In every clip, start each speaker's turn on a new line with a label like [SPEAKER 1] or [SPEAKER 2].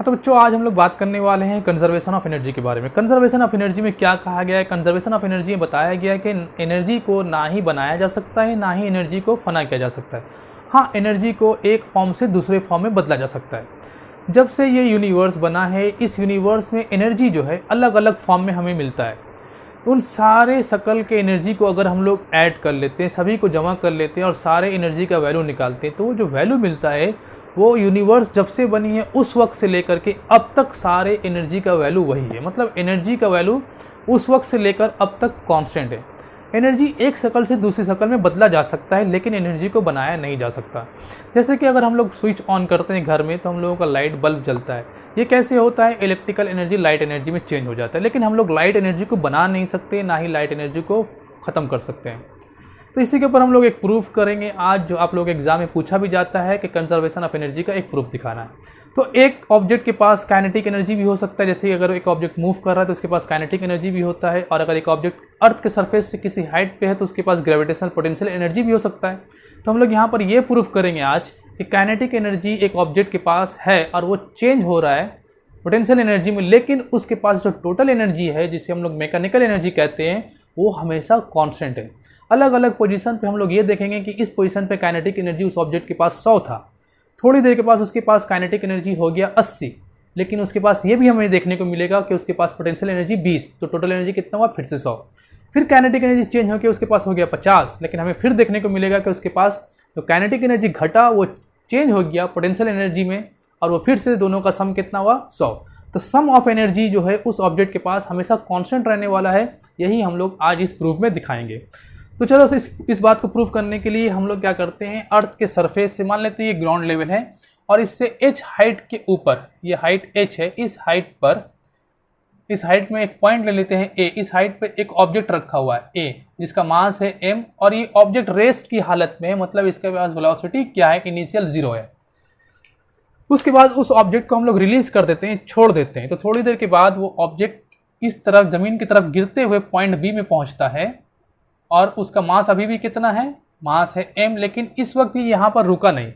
[SPEAKER 1] तो बच्चों आज हम लोग बात करने वाले हैं कंजर्वेशन ऑफ एनर्जी के बारे में। कंजर्वेशन ऑफ एनर्जी में क्या कहा गया है? कंजर्वेशन ऑफ एनर्जी में बताया गया है कि एनर्जी को ना ही बनाया जा सकता है, ना ही एनर्जी को फना किया जा सकता है। हाँ, एनर्जी को एक फॉर्म से दूसरे फॉर्म में बदला जा सकता है। जब से ये यूनिवर्स बना है, इस यूनिवर्स में एनर्जी जो है अलग अलग फॉर्म में हमें मिलता है। उन सारे शकल के एनर्जी को अगर हम लोग ऐड कर लेते हैं, सभी को जमा कर लेते हैं और सारे एनर्जी का वैल्यू निकालते हैं, तो वो जो वैल्यू मिलता है वो यूनिवर्स जब से बनी है उस वक्त से लेकर के अब तक सारे एनर्जी का वैल्यू वही है। मतलब एनर्जी का वैल्यू उस वक्त से लेकर अब तक कांस्टेंट है। एनर्जी एक शक्ल से दूसरी शक्ल में बदला जा सकता है, लेकिन एनर्जी को बनाया नहीं जा सकता। जैसे कि अगर हम लोग स्विच ऑन करते हैं घर में तो हम लोगों का लाइट बल्ब जलता है। ये कैसे होता है? इलेक्ट्रिकल एनर्जी लाइट एनर्जी में चेंज हो जाता है, लेकिन हम लोग लाइट एनर्जी को बना नहीं सकते, ना ही लाइट एनर्जी को ख़त्म कर सकते हैं। तो इसी के ऊपर हम लोग एक प्रूफ करेंगे आज, जो आप लोग एग्जाम में पूछा भी जाता है कि कंजर्वेशन ऑफ एनर्जी का एक प्रूफ दिखाना है। तो एक ऑब्जेक्ट के पास काइनेटिक एनर्जी भी हो सकता है, जैसे अगर एक ऑब्जेक्ट मूव कर रहा है तो उसके पास काइनेटिक एनर्जी भी होता है, और अगर एक ऑब्जेक्ट अर्थ के सरफेस से किसी हाइट पे है तो उसके पास ग्रेविटेशनल पोटेंशियल एनर्जी भी हो सकता है। तो हम लोग यहाँ पर ये प्रूफ करेंगे आज कि काइनेटिक एनर्जी एक ऑब्जेक्ट के पास है और वो चेंज हो रहा है पोटेंशियल एनर्जी में, लेकिन उसके पास जो टोटल एनर्जी है, जिसे हम लोग मैकेनिकल एनर्जी कहते हैं, वो हमेशा कॉन्स्टेंट है। अलग अलग पोजीशन पे हम लोग ये देखेंगे कि इस पोजीशन पे काइनेटिक एनर्जी उस ऑब्जेक्ट के पास 100 था, थोड़ी देर के पास उसके पास काइनेटिक एनर्जी हो गया 80, लेकिन उसके पास ये भी हमें देखने को मिलेगा कि उसके पास पोटेंशियल एनर्जी 20, तो टोटल एनर्जी कितना हुआ? फिर से 100। फिर काइनेटिक एनर्जी चेंज होकर उसके पास हो गया 50, लेकिन हमें फिर देखने को मिलेगा कि उसके पास जो काइनेटिक एनर्जी घटा वो चेंज हो गया पोटेंशियल एनर्जी में, और वो फिर से दोनों का सम कितना हुआ? 100। तो सम ऑफ एनर्जी जो है उस ऑब्जेक्ट के पास हमेशा कांस्टेंट रहने वाला है। यही हम लोग आज इस प्रूफ में दिखाएंगे। तो चलो इस बात को प्रूफ करने के लिए हम लोग क्या करते हैं, अर्थ के सरफेस से मान लेते हैं ये ग्राउंड लेवल है और इससे h हाइट के ऊपर, ये हाइट h है, इस हाइट में एक पॉइंट ले लेते हैं a। इस हाइट पे एक ऑब्जेक्ट रखा हुआ है a, जिसका मास है m, और ये ऑब्जेक्ट रेस्ट की हालत में है, मतलब इसके पास वेलोसिटी क्या है? इनिशियल 0 है। उसके बाद उस ऑब्जेक्ट को हम लोग रिलीज कर देते हैं, छोड़ देते हैं। तो थोड़ी देर के बाद वो ऑब्जेक्ट इस तरफ जमीन की तरफ गिरते हुए पॉइंट बी में पहुंचता है, और उसका मास अभी भी कितना है? मास है m, लेकिन इस वक्त ये यहाँ पर रुका नहीं।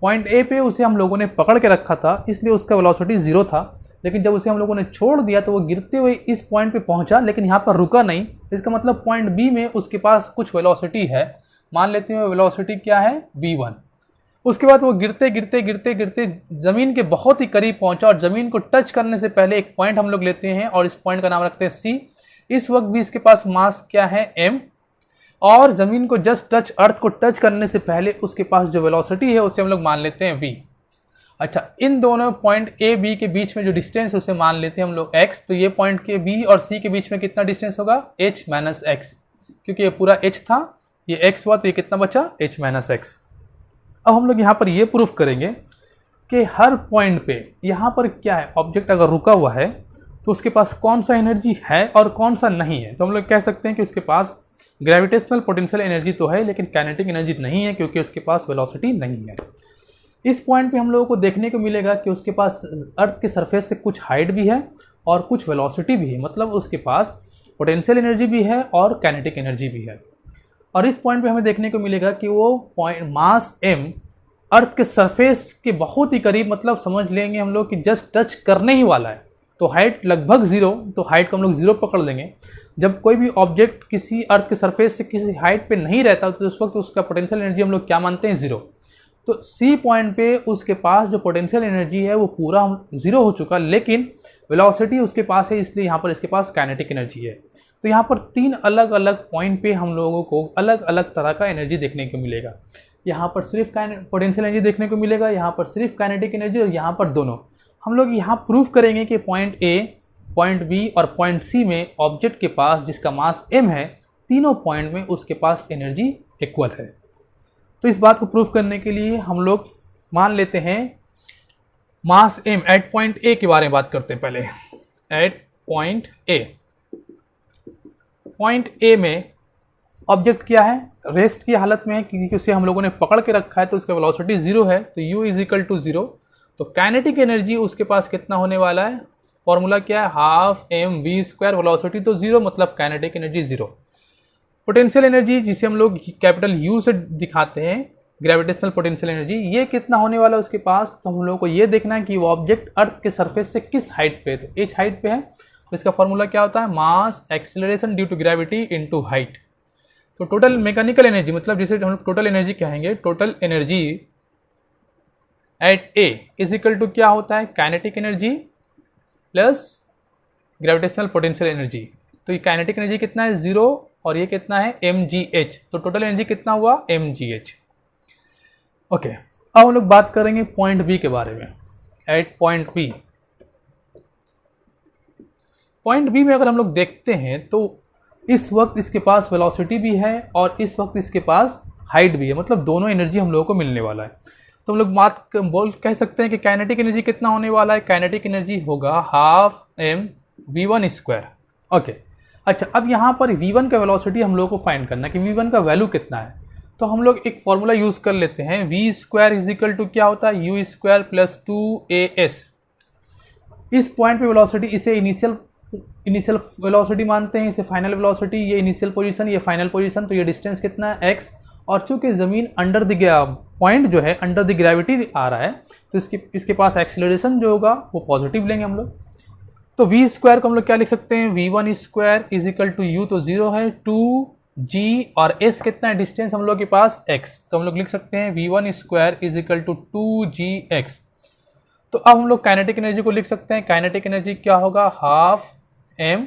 [SPEAKER 1] पॉइंट ए पे उसे हम लोगों ने पकड़ के रखा था, इसलिए उसका वेलोसिटी 0 था, लेकिन जब उसे हम लोगों ने छोड़ दिया तो वो गिरते हुए इस पॉइंट पे पहुंचा, लेकिन यहाँ पर रुका नहीं। इसका मतलब पॉइंट बी में उसके पास कुछ वेलोसिटी है, मान लेते हैं वेलोसिटी क्या है? v1। उसके बाद वो गिरते गिरते गिरते गिरते ज़मीन के बहुत ही करीब पहुंचा, और ज़मीन को टच करने से पहले एक पॉइंट हम लोग लेते हैं और इस पॉइंट का नाम रखते हैं c। इस वक्त भी इसके पास मास क्या है? m, और ज़मीन को जस्ट टच, अर्थ को टच करने से पहले उसके पास जो वेलोसिटी है उसे हम लोग मान लेते हैं v। अच्छा, इन दोनों पॉइंट a b के बीच में जो डिस्टेंस उसे मान लेते हैं हम लोग x। तो ये पॉइंट के b और c के बीच में कितना डिस्टेंस होगा? h माइनस x, क्योंकि ये पूरा h था, ये x हुआ, तो ये कितना बचा? h minus x। अब हम लोग यहाँ पर ये प्रूफ करेंगे कि हर पॉइंट पे यहाँ पर क्या है, ऑब्जेक्ट अगर रुका हुआ है तो उसके पास कौन सा एनर्जी है और कौन सा नहीं है। तो हम लोग कह सकते हैं कि उसके पास ग्रेविटेशनल पोटेंशियल एनर्जी तो है, लेकिन काइनेटिक एनर्जी नहीं है, क्योंकि उसके पास वेलोसिटी नहीं है। इस पॉइंट पे हम लोगों को देखने को मिलेगा कि उसके पास अर्थ के सरफेस से कुछ हाइट भी है और कुछ वेलोसिटी भी है, मतलब उसके पास पोटेंशियल एनर्जी भी है और काइनेटिक एनर्जी भी है। और इस पॉइंट पे हमें देखने को मिलेगा कि वो पॉइंट मास m अर्थ के सरफेस के बहुत ही करीब, मतलब समझ लेंगे हम लोग कि जस्ट टच करने ही वाला है। तो हाइट लगभग 0, तो हाइट को हम लोग 0 पकड़ लेंगे। जब कोई भी ऑब्जेक्ट किसी अर्थ के सरफेस से किसी हाइट पे नहीं रहता तो उस वक्त उसका पोटेंशियल एनर्जी हम लोग क्या मानते हैं? 0। तो सी पॉइंट पे उसके पास जो पोटेंशियल एनर्जी है वो पूरा 0 हो चुका, लेकिन वेलोसिटी उसके पास है, इसलिए यहाँ पर इसके पास काइनेटिक एनर्जी है। तो यहाँ पर 3 अलग अलग पॉइंट पे हम लोगों को अलग अलग तरह का एनर्जी देखने को मिलेगा। यहाँ पर सिर्फ पोटेंशियल एनर्जी देखने को मिलेगा, यहाँ पर सिर्फ काइनेटिक एनर्जी, और यहाँ पर दोनों। हम लोग यहाँ प्रूफ करेंगे कि पॉइंट ए, पॉइंट बी और पॉइंट सी में ऑब्जेक्ट के पास जिसका मास m है, तीनों पॉइंट में उसके पास एनर्जी इक्वल है। तो इस बात को प्रूफ करने के लिए हम लोग मान लेते हैं mass m at point A के बारे में बात करते हैं। पहले at point A, point A में ऑब्जेक्ट क्या है? रेस्ट की हालत में है, क्योंकि उसे हम लोगों ने पकड़ के रखा है, तो उसका वेलोसिटी 0 है, तो u इज इक्वल टू 0। तो काइनेटिक एनर्जी उसके पास कितना होने वाला है? फॉर्मूला क्या है? Half mv²। वेलोसिटी तो 0, मतलब काइनेटिक एनर्जी 0। पोटेंशियल एनर्जी जिसे हम लोग कैपिटल U से दिखाते हैं, ग्रेविटेशनल पोटेंशियल एनर्जी, ये कितना होने वाला है उसके पास, तो हम लोगों को ये देखना है कि वो ऑब्जेक्ट अर्थ के सरफेस से किस हाइट पे है। तो एच हाइट पे है, तो इसका फॉर्मूला क्या होता है, mass acceleration due to gravity into height. तो टोटल मैकेनिकल एनर्जी, मतलब जिसे हम लोग टोटल एनर्जी कहेंगे, total energy at A is equal to क्या होता है, kinetic energy plus gravitational potential energy. तो ये काइनेटिक एनर्जी कितना है 0 और ये कितना है mgh, तो टोटल एनर्जी कितना हुआ mgh। ओके, अब हम लोग बात करेंगे पॉइंट बी के बारे में। At point B, point B में अगर हम लोग देखते हैं तो इस वक्त इसके पास वेलोसिटी भी है और इस वक्त इसके पास हाइट भी है, मतलब दोनों एनर्जी हम लोगों को मिलने वाला है। तो हम लोग कह सकते हैं कि काइनेटिक एनर्जी कितना होने वाला है, काइनेटिक एनर्जी होगा half m v1 square. Okay, अच्छा, अब यहाँ पर v1 का वेलोसिटी हम लोग को फाइंड करना है कि v1 का वैल्यू कितना है। तो हम लोग एक फॉर्मूला यूज कर लेते हैं, v square is equal to क्या होता है, u स्क्वायर प्लस 2as। इस पॉइंट पे वेलोसिटी, इसे इनिशियल वेलोसिटी मानते हैं, इसे फाइनल वेलोसिटी, ये इनिशियल पोजीशन, ये फाइनल पोजीशन। तो ये डिस्टेंस कितना है x, और चूंकि ज़मीन अंडर द पॉइंट जो है अंडर द ग्रेविटी आ रहा है, तो इसके पास एक्सीलरेशन जो होगा वो पॉजिटिव लेंगे हम लोग। तो v स्क्वायर को हम लोग क्या लिख सकते हैं, v1 square is equal to u तो 0 है, 2g और s कितना है डिस्टेंस हम लोग के पास x, तो हम लोग लिख सकते हैं v1 square is equal to 2gx। तो अब हम लोग काइनेटिक एनर्जी को लिख सकते हैं, काइनेटिक एनर्जी क्या होगा, हाफ m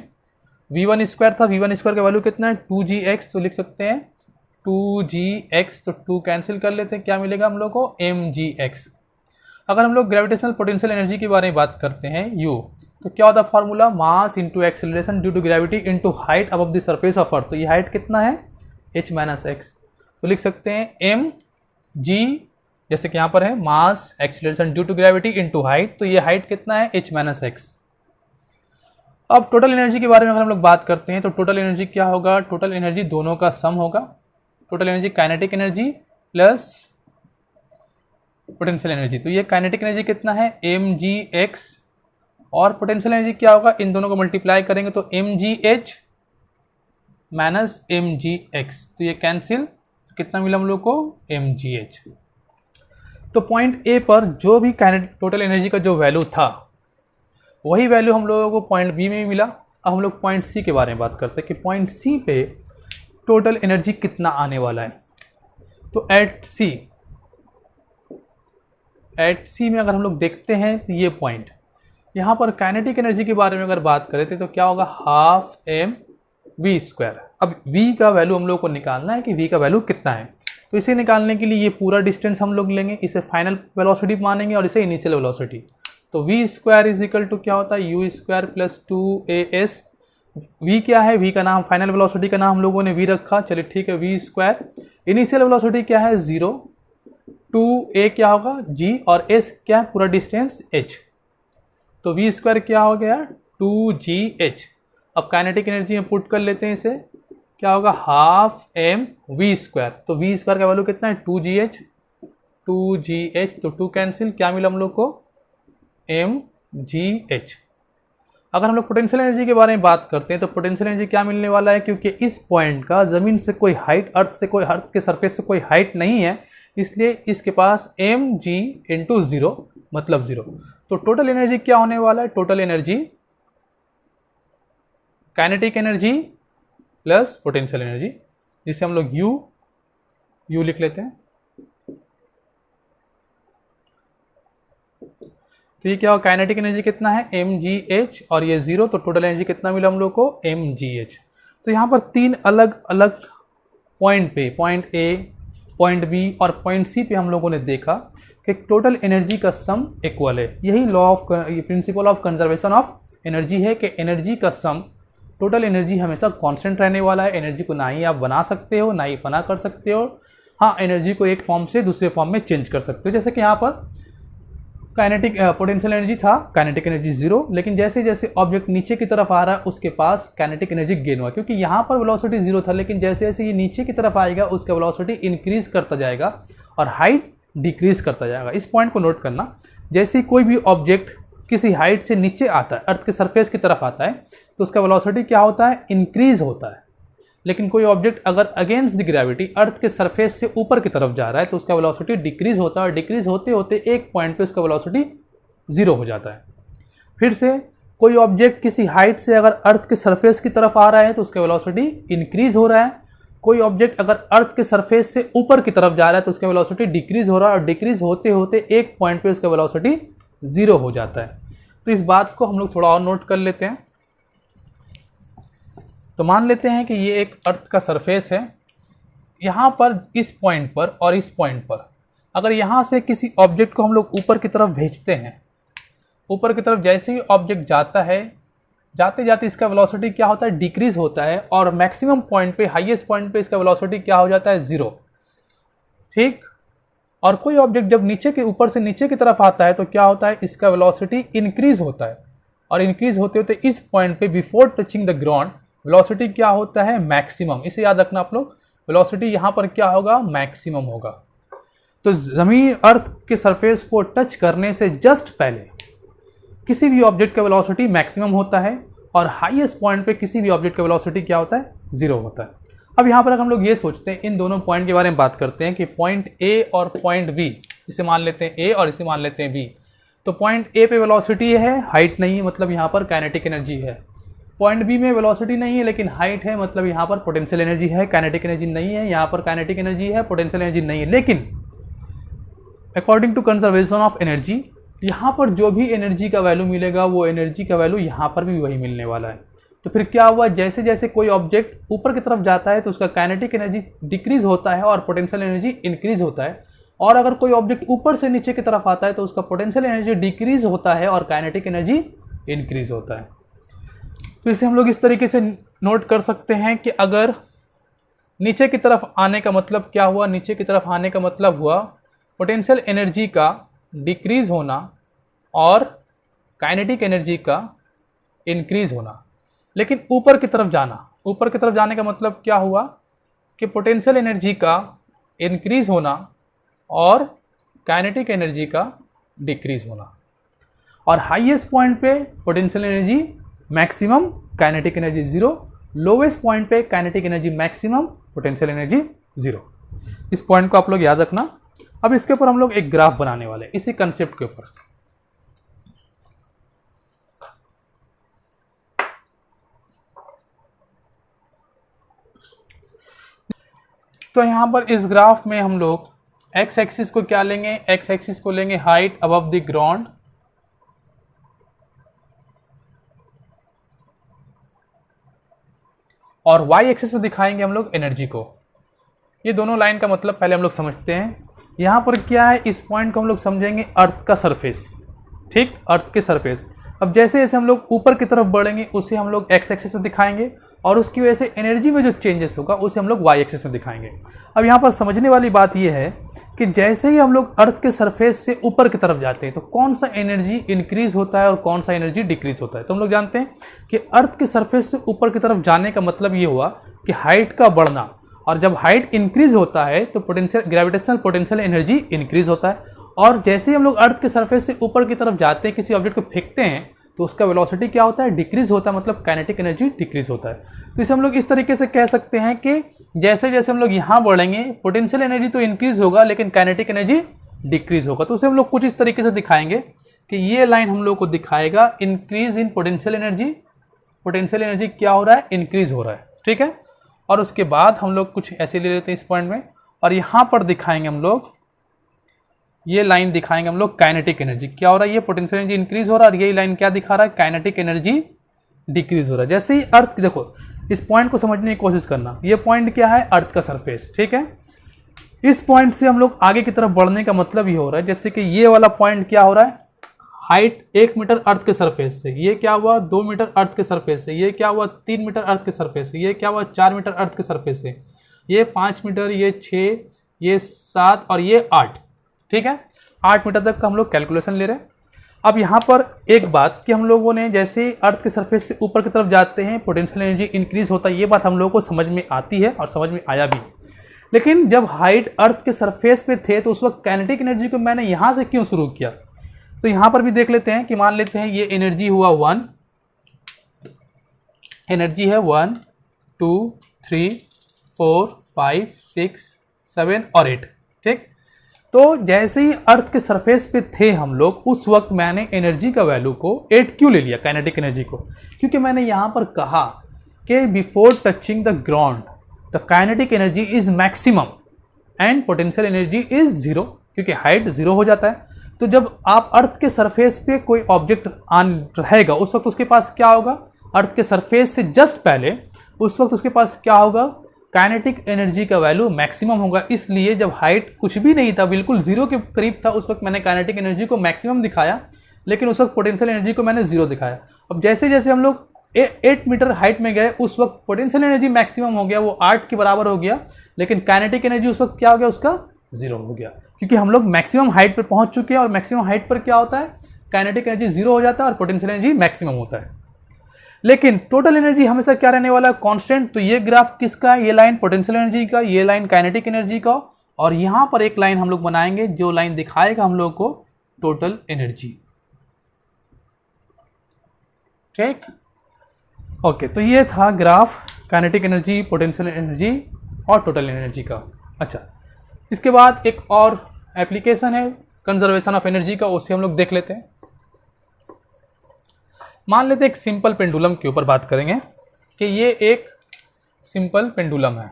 [SPEAKER 1] v1 स्क्वायर था, v1 स्क्वायर का वैल्यू कितना है 2gx, तो लिख सकते हैं 2gx, तो 2 कैंसिल कर लेते हैं, क्या मिलेगा हम लोग को mgx। अगर हम लोग ग्रेविटेशनल पोटेंशियल एनर्जी के बारे में बात करते हैं u, तो क्या होता है formula, mass into acceleration due to gravity into height above the surface of earth. तो ये हाइट कितना है h माइनस एक्स, तो लिख सकते हैं m g, जैसे कि यहाँ पर है mass acceleration due to gravity into height, तो ये हाइट कितना है h माइनस एक्स। अब टोटल एनर्जी के बारे में अगर हम लोग बात करते हैं तो टोटल एनर्जी क्या होगा, टोटल एनर्जी दोनों का सम होगा, total energy kinetic energy plus potential energy. तो ये काइनेटिक एनर्जी कितना है mgx, और पोटेंशियल एनर्जी क्या होगा, इन दोनों को मल्टीप्लाई करेंगे तो mgh माइनस mgx, तो ये कैंसिल, तो कितना मिला हम लोग को mgh। तो पॉइंट ए पर जो भी टोटल एनर्जी का जो वैल्यू था वही वैल्यू हम लोगों को पॉइंट बी में भी मिला। अब हम लोग पॉइंट सी के बारे में बात करते हैं कि पॉइंट सी पे टोटल एनर्जी कितना आने वाला है। तो एट सी में अगर हम लोग देखते हैं तो ये पॉइंट, यहाँ पर काइनेटिक एनर्जी के बारे में अगर बात करें तो क्या होगा, हाफ m v स्क्वायर। अब v का वैल्यू हम लोग को निकालना है कि v का वैल्यू कितना है, तो इसे निकालने के लिए ये पूरा डिस्टेंस हम लोग लेंगे, इसे फाइनल वेलोसिटी मानेंगे और इसे इनिशियल वेलोसिटी। तो v square is equal to क्या होता है, u square plus 2as। v क्या है, v का नाम, फाइनल वेलोसिटी का नाम हम लोगों ने v रखा, चलिए ठीक है, v स्क्वायर। इनिशियल वेलोसिटी क्या है 0, 2a क्या होगा g, और s क्या है पूरा डिस्टेंस h, तो v स्क्वायर क्या हो गया 2gh। अब काइनेटिक एनर्जी में पुट कर लेते हैं इसे, क्या होगा हाफ m v स्क्वायर, तो v स्क्वायर का वैल्यू कितना है 2gh, तो 2 कैंसिल, क्या मिला हम लोग को mgh। अगर हम लोग पोटेंशियल एनर्जी के बारे में बात करते हैं तो पोटेंशियल एनर्जी क्या मिलने वाला है, क्योंकि इस पॉइंट का ज़मीन से कोई हाइट, अर्थ के सरफेस से कोई हाइट नहीं है, इसलिए इसके पास mg इंटू 0 मतलब 0। तो टोटल एनर्जी क्या होने वाला है, total energy kinetic energy plus potential energy, जिसे हम लोग u लिख लेते हैं। तो ये क्या हो, काइनेटिक एनर्जी कितना है mgh और ये 0, तो टोटल एनर्जी कितना मिला हम लोग को mgh। तो यहाँ पर 3 अलग अलग पॉइंट पे, पॉइंट ए, पॉइंट बी और पॉइंट सी पे हम लोगों ने देखा कि टोटल एनर्जी का सम इक्वल है। यही law of, principle of conservation of energy है कि एनर्जी का सम, टोटल एनर्जी हमेशा कांस्टेंट रहने वाला है। एनर्जी को ना ही आप बना सकते हो ना ही फना कर सकते हो, हाँ एनर्जी को एक फॉर्म से दूसरे फॉर्म में चेंज कर सकते हो। जैसे कि यहाँ पर काइनेटिक पोटेंशियल एनर्जी था, काइनेटिक एनर्जी 0, लेकिन जैसे जैसे ऑब्जेक्ट नीचे की तरफ आ रहा है उसके पास काइनेटिक एनर्जी गेन हुआ, क्योंकि यहाँ पर वेलोसिटी 0 था, लेकिन जैसे जैसे ये नीचे की तरफ आएगा उसका वेलोसिटी इंक्रीज करता जाएगा और हाइट डिक्रीज करता जाएगा। इस पॉइंट को नोट करना, जैसे कोई भी ऑब्जेक्ट किसी हाइट से नीचे आता है, अर्थ के सरफेस की तरफ आता है, तो उसका वेलोसिटी क्या होता है, इंक्रीज होता है। लेकिन कोई ऑब्जेक्ट अगर अगेंस्ट द ग्रेविटी अर्थ के सरफेस से ऊपर की तरफ जा रहा है तो उसका वेलोसिटी डिक्रीज होता है, और डिक्रीज होते होते एक पॉइंट पे उसका वेलोसिटी 0 हो जाता है। फिर से कोई ऑब्जेक्ट किसी हाइट से अगर अर्थ के सरफेस की तरफ आ रहा है तो उसका वेलोसिटी इंक्रीज हो रहा है। कोई ऑब्जेक्ट अगर अर्थ के सरफेस से ऊपर की तरफ जा रहा है तो उसका वेलोसिटी डिक्रीज हो रहा है, और डिक्रीज होते होते एक पॉइंट पे उसका वेलोसिटी 0 हो जाता है। तो इस बात को हम लोग थोड़ा और नोट कर लेते हैं। तो मान लेते हैं कि ये एक अर्थ का सरफेस है। यहाँ पर इस पॉइंट पर और इस पॉइंट पर अगर यहाँ से किसी ऑब्जेक्ट को हम लोग ऊपर की तरफ भेजते हैं, ऊपर की तरफ जैसे ही ऑब्जेक्ट जाता है, जाते जाते इसका वेलोसिटी क्या होता है, डिक्रीज होता है, और मैक्सिमम पॉइंट पे, हाईएस्ट पॉइंट पे इसका वेलोसिटी क्या हो जाता है, 0। ठीक। और कोई ऑब्जेक्ट जब नीचे के ऊपर से नीचे की तरफ आता है तो क्या होता है, इसका वेलोसिटी इंक्रीज होता है, और इंक्रीज होते होते इस पॉइंट पे before touching the ground velocity क्या होता है, मैक्सिमम। इसे याद रखना आप लोग, वेलोसिटी यहाँ पर क्या होगा, मैक्सिमम होगा। तो जमीन अर्थ के सरफेस को टच करने से जस्ट पहले किसी भी ऑब्जेक्ट का वेलोसिटी मैक्सिमम होता है, और हाईएस्ट पॉइंट पे किसी भी ऑब्जेक्ट का वेलोसिटी क्या होता है, 0 होता है। अब यहाँ पर अगर हम लोग ये सोचते हैं, इन दोनों पॉइंट के बारे में बात करते हैं कि पॉइंट ए और पॉइंट बी, इसे मान लेते हैं ए और इसे मान लेते हैं बी। तो पॉइंट ए पे वेलोसिटी है, हाइट नहीं है, मतलब यहाँ पर काइनेटिक एनर्जी है। पॉइंट बी में वेलोसिटी नहीं है लेकिन हाइट है, मतलब यहाँ पर पोटेंशियल एनर्जी है, काइनेटिक एनर्जी नहीं है। यहाँ पर काइनेटिक एनर्जी है, पोटेंशियल एनर्जी नहीं है। लेकिन according to conservation of energy, यहाँ पर जो भी एनर्जी का वैल्यू मिलेगा वो एनर्जी का वैल्यू यहाँ पर भी वही मिलने वाला है। तो फिर क्या हुआ, जैसे जैसे कोई ऑब्जेक्ट ऊपर की तरफ जाता है तो उसका काइनेटिक एनर्जी डिक्रीज होता है और पोटेंशियल एनर्जी इंक्रीज होता है, और अगर कोई ऑब्जेक्ट ऊपर से नीचे की तरफ आता है तो उसका पोटेंशियल एनर्जी डिक्रीज होता है और काइनेटिक एनर्जी इंक्रीज होता है। तो इसे हम लोग इस तरीके से नोट कर सकते हैं कि अगर नीचे की तरफ आने का मतलब क्या हुआ, नीचे की तरफ आने का मतलब हुआ पोटेंशियल एनर्जी का डिक्रीज होना और काइनेटिक एनर्जी का इंक्रीज होना। लेकिन ऊपर की तरफ जाना, ऊपर की तरफ जाने का मतलब क्या हुआ कि पोटेंशियल एनर्जी का इंक्रीज होना और काइनेटिक एनर्जी का डिक्रीज होना। और हाईएस्ट पॉइंट पे potential energy maximum, kinetic energy 0, lowest point पे kinetic energy maximum, potential energy 0। इस पॉइंट को आप लोग याद रखना। अब इसके ऊपर हम लोग एक ग्राफ बनाने वाले हैं, इसी कंसेप्ट के ऊपर। तो यहां पर इस ग्राफ में हम लोग एक्स एक्सिस को क्या लेंगे, एक्स एक्सिस को लेंगे हाइट अबव द ग्राउंड, और वाई एक्सिस में दिखाएंगे हम लोग एनर्जी को। ये दोनों लाइन का मतलब पहले हम लोग समझते हैं। यहाँ पर क्या है, इस पॉइंट को हम लोग समझेंगे अर्थ का सरफेस। ठीक, अर्थ के सरफेस। अब जैसे जैसे हम लोग ऊपर की तरफ बढ़ेंगे उसे हम लोग एक्स एक्सिस में दिखाएंगे, और उसकी वजह से एनर्जी में जो चेंजेस होगा उसे हम लोग वाई एक्सिस में दिखाएंगे। अब यहाँ पर समझने वाली बात यह है कि जैसे ही हम लोग अर्थ के सरफेस से ऊपर की तरफ जाते हैं तो कौन सा एनर्जी इंक्रीज होता है और कौन सा एनर्जी डिक्रीज होता है। तो हम लोग जानते हैं कि अर्थ के सरफेस से ऊपर की तरफ जाने का मतलब ये हुआ कि हाइट का बढ़ना, और जब हाइट इंक्रीज होता है तो potential, gravitational potential energy increase होता है। और जैसे ही हम लोग अर्थ के सरफेस से ऊपर की तरफ जाते हैं, किसी ऑब्जेक्ट को फेंकते हैं, तो उसका वेलोसिटी क्या होता है, डिक्रीज होता है, मतलब काइनेटिक एनर्जी डिक्रीज होता है। तो इसे हम लोग इस तरीके से कह सकते हैं कि जैसे जैसे हम लोग यहाँ बढ़ेंगे पोटेंशियल एनर्जी तो इंक्रीज होगा लेकिन काइनेटिक एनर्जी डिक्रीज होगा। तो उसे हम लोग कुछ इस तरीके से दिखाएंगे कि ये लाइन हम लोग को दिखाएगा increase in potential energy. Potential energy क्या हो रहा है, इंक्रीज हो रहा है। ठीक है, और उसके बाद हम लोग कुछ ऐसे ले लेते हैं इस पॉइंट में, और यहाँ पर दिखाएंगे हम लोग, ये लाइन दिखाएंगे हम लोग काइनेटिक एनर्जी क्या हो रहा है, ये पोटेंशियल एनर्जी इंक्रीज हो रहा है, और ये लाइन क्या दिखा रहा है, काइनेटिक एनर्जी डिक्रीज हो रहा है। जैसे ही अर्थ, देखो इस पॉइंट को समझने की कोशिश करना, ये पॉइंट क्या है, अर्थ का सरफेस। ठीक है, इस पॉइंट से हम लोग आगे की तरफ बढ़ने का मतलब ये हो रहा है, जैसे कि ये वाला पॉइंट क्या हो रहा है, हाइट 1 मीटर अर्थ के सरफेस से, ये क्या हुआ 2 मीटर अर्थ के सरफेस से, ये क्या हुआ 3 मीटर अर्थ के सरफेस से, ये क्या हुआ 4 मीटर अर्थ के सरफेस से, ये 5 मीटर, ये 6, ये 7 और ये 8। ठीक है, 8 मीटर तक का हम लोग कैलकुलेशन ले रहे हैं। अब यहाँ पर एक बात कि हम लोगों ने जैसे अर्थ के सरफेस से ऊपर की तरफ जाते हैं पोटेंशियल एनर्जी इंक्रीज होता है, ये बात हम लोगों को समझ में आती है और समझ में आया भी। लेकिन जब हाइट अर्थ के सरफेस पे थे तो उस वक्त काइनेटिक एनर्जी को मैंने यहाँ से क्यों शुरू किया, तो यहाँ पर भी देख लेते हैं कि मान लेते हैं ये एनर्जी हुआ 1, एनर्जी है 1, 2, 3 4 5 6 7 और 8। ठीक, तो जैसे ही अर्थ के सरफेस पे थे हम लोग, उस वक्त मैंने एनर्जी का वैल्यू को 8 क्यों ले लिया, काइनेटिक एनर्जी को, क्योंकि मैंने यहाँ पर कहा कि before touching the ground the kinetic energy is maximum and potential energy is zero, क्योंकि हाइट जीरो हो जाता है। तो जब आप अर्थ के सरफेस पे कोई ऑब्जेक्ट आन रहेगा, उस वक्त उसके पास क्या होगा, अर्थ के सरफेस से जस्ट पहले उस वक्त उसके पास क्या होगा, काइनेटिक एनर्जी का वैल्यू मैक्सिमम होगा। इसलिए जब हाइट कुछ भी नहीं था, बिल्कुल जीरो के करीब था, उस वक्त मैंने काइनेटिक एनर्जी को मैक्सिमम दिखाया, लेकिन उस वक्त पोटेंशियल एनर्जी को मैंने जीरो दिखाया। अब जैसे जैसे हम लोग 8 मीटर हाइट में गए, उस वक्त पोटेंशियल एनर्जी मैक्सिमम हो गया, वो 8 के बराबर हो गया, लेकिन काइनेटिक एनर्जी उस वक्त क्या हो गया, उसका जीरो हो गया, क्योंकि हम लोग मैक्सिमम हाइट पर पहुंच चुके हैं। और मैक्सिमम हाइट पर क्या होता है, काइनेटिक एनर्जी जीरो हो जाता है और पोटेंशियल एनर्जी मैक्सिमम होता है। लेकिन टोटल एनर्जी हमेशा क्या रहने वाला है, कांस्टेंट। तो ये ग्राफ किसका है, ये लाइन पोटेंशियल एनर्जी का, ये लाइन काइनेटिक एनर्जी का, और यहां पर एक लाइन हम लोग बनाएंगे जो लाइन दिखाएगा हम लोग को टोटल एनर्जी। ठीक, ओके, तो ये था graph kinetic energy, potential energy और टोटल एनर्जी का। अच्छा, इसके बाद एक और एप्लीकेशन है कंजर्वेशन ऑफ एनर्जी का, उसे हम लोग देख लेते हैं। मान लेते हैं एक सिंपल पेंडुलम के ऊपर बात करेंगे कि ये एक सिंपल पेंडुलम है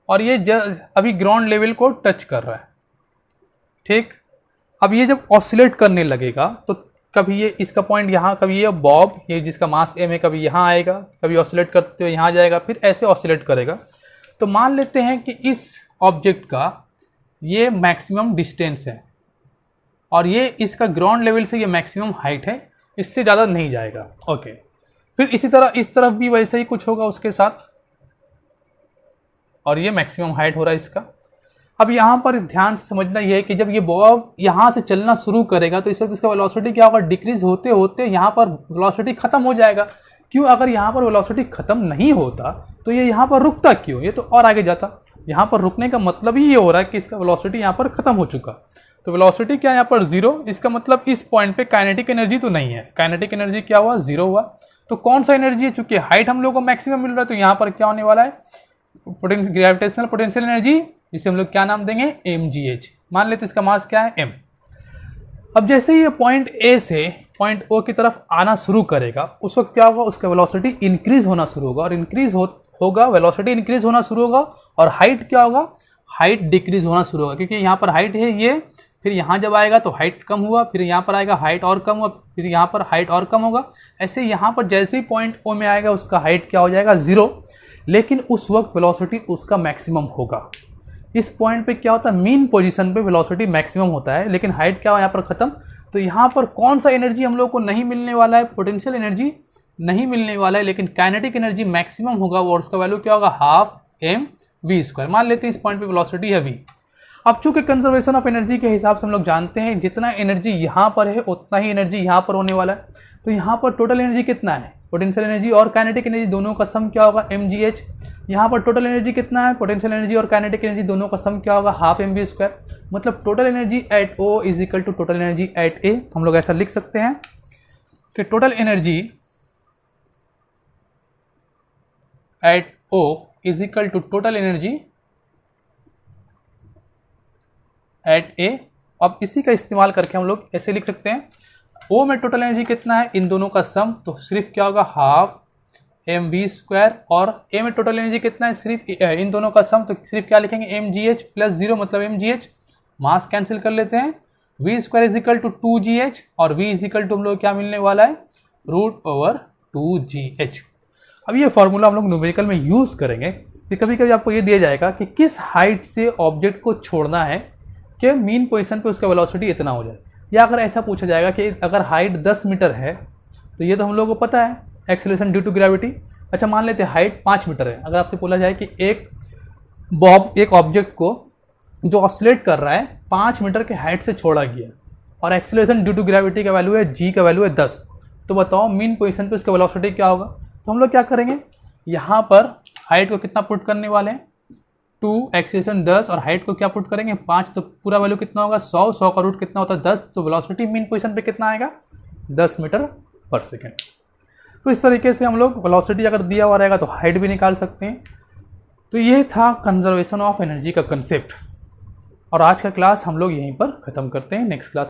[SPEAKER 1] और ये अभी ग्राउंड लेवल को टच कर रहा है। ठीक, अब ये जब ऑसिलेट करने लगेगा तो कभी ये इसका पॉइंट यहाँ, कभी ये बॉब, ये जिसका मास m है, कभी यहाँ आएगा, कभी ऑसिलेट करते हुए यहाँ जाएगा, फिर ऐसे ऑसिलेट करेगा। तो मान लेते हैं कि इस ऑब्जेक्ट का ये मैक्सिमम डिस्टेंस है और ये इसका ग्राउंड लेवल से ये मैक्सिमम हाइट है, इससे ज़्यादा नहीं जाएगा। ओके, फिर इसी तरह इस तरफ भी वैसे ही कुछ होगा उसके साथ, और ये मैक्सिमम हाइट हो रहा है इसका। अब यहाँ पर ध्यान से समझना यह है कि जब ये बॉब यहाँ से चलना शुरू करेगा तो इस वक्त इसका वेलोसिटी क्या होगा, डिक्रीज होते होते यहाँ पर वेलोसिटी खत्म हो जाएगा। क्यों, अगर यहाँ पर वेलोसिटी खत्म नहीं होता तो ये यहाँ पर रुकता क्यों, ये तो और आगे जाता। यहाँ पर रुकने का मतलब ही ये हो रहा है कि इसका वेलोसिटी यहाँ पर खत्म हो चुका। तो वेलोसिटी क्या यहाँ पर जीरो, इसका मतलब इस पॉइंट पे काइनेटिक एनर्जी तो नहीं है, काइनेटिक एनर्जी क्या हुआ, जीरो हुआ। तो कौन सा एनर्जी है, चूंकि हाइट हम लोग को मैक्सिमम मिल रहा है तो यहाँ पर क्या होने वाला है, ग्रेविटेशनल पोटेंशियल एनर्जी, जिसे हम लोग क्या नाम देंगे, mgh। मान लेते इसका मास क्या है, m। अब जैसे ही ये पॉइंट A से पॉइंट O की तरफ आना शुरू करेगा, उस वक्त क्या होगा, उसका वेलोसिटी इंक्रीज होना शुरू होगा, और इंक्रीज होगा, वेलोसिटी इंक्रीज होना शुरू होगा, और हाइट क्या होगा, हाइट डिक्रीज होना शुरू होगा, क्योंकि यहाँ पर हाइट है ये, फिर यहाँ जब आएगा तो हाइट कम हुआ, फिर यहाँ पर आएगा हाइट और कम हुआ, फिर यहाँ पर हाइट और कम होगा। ऐसे यहाँ पर जैसे ही पॉइंट O में आएगा उसका हाइट क्या हो जाएगा, जीरो, लेकिन उस वक्त वेलोसिटी उसका मैक्सिमम होगा। इस पॉइंट पे क्या होता है, मीन पोजीशन पे वेलोसिटी मैक्सिमम होता है, लेकिन हाइट क्या हो यहाँ पर खत्म। तो यहाँ पर कौन सा एनर्जी हम लोग को नहीं मिलने वाला है, पोटेंशियल एनर्जी नहीं मिलने वाला है, लेकिन काइनेटिक एनर्जी मैक्सिमम होगा, और उसका वैल्यू क्या होगा, हाफ mv²। मान लेते हैं इस पॉइंट पे वेलोसिटी है v। अब चूंकि कंजर्वेशन ऑफ एनर्जी के हिसाब से हम लोग जानते हैं जितना एनर्जी यहाँ पर है उतना ही एनर्जी यहाँ पर होने वाला है। तो यहाँ पर टोटल एनर्जी कितना है, पोटेंशियल एनर्जी और काइनेटिक एनर्जी दोनों का सम क्या होगा, mgh। यहाँ पर टोटल एनर्जी कितना है, पोटेंशियल एनर्जी और काइनेटिक एनर्जी दोनों का सम क्या होगा, हाफ mv²। मतलब total energy at O is equal to total energy at A। हम लोग ऐसा लिख सकते हैं कि total energy at O is equal to total energy at A। अब इसी का इस्तेमाल करके हम लोग ऐसे लिख सकते हैं, O में टोटल एनर्जी कितना है, इन दोनों का सम, तो सिर्फ क्या होगा, हाफ mv², और A में टोटल एनर्जी कितना है, सिर्फ इन दोनों का सम, तो सिर्फ क्या लिखेंगे, mgh प्लस 0 मतलब mgh। मास कैंसिल कर लेते हैं, v² is equal to 2gh, और v इज इक्वल टू हम लोग क्या मिलने वाला है, √2gh। अब ये फॉर्मूला हम लोग न्यूमेरिकल में यूज़ करेंगे कि कभी कभी आपको ये दिया जाएगा कि किस हाइट से ऑब्जेक्ट को छोड़ना है कि मीन पोजीशन पे उसका वेलोसिटी इतना हो जाए। या अगर ऐसा पूछा जाएगा कि अगर हाइट 10 मीटर है तो ये तो हम लोगों को पता है, एक्सेलरेशन ड्यू टू ग्रेविटी। अच्छा, मान लेते हैं हाइट 5 मीटर है। अगर आपसे बोला जाए कि एक ऑब्जेक्ट को जो ऑसिलेट कर रहा है 5 मीटर के हाइट से छोड़ा गया और एक्सेलरेशन ड्यू टू ग्रेविटी का वैल्यू है, g का वैल्यू है 10, तो बताओ मीन पोजीशन पे उसका वेलोसिटी क्या होगा। तो हम लोग क्या करेंगे, यहाँ पर हाइट को कितना पुट करने वाले हैं, 2, एक्सेलरेशन 10, और हाइट को क्या पुट करेंगे, 5, तो पूरा वैल्यू कितना होगा, 100 का रूट कितना होता है, 10, तो वेलोसिटी मीन पोजीशन पे कितना आएगा, 10 मीटर पर सेकेंड। तो इस तरीके से हम लोग वेलोसिटी अगर दिया हुआ रहेगा तो हाइट भी निकाल सकते हैं। तो ये था कंजर्वेशन ऑफ एनर्जी का कंसेप्ट, और आज का क्लास हम लोग यहीं पर ख़त्म करते हैं। Next class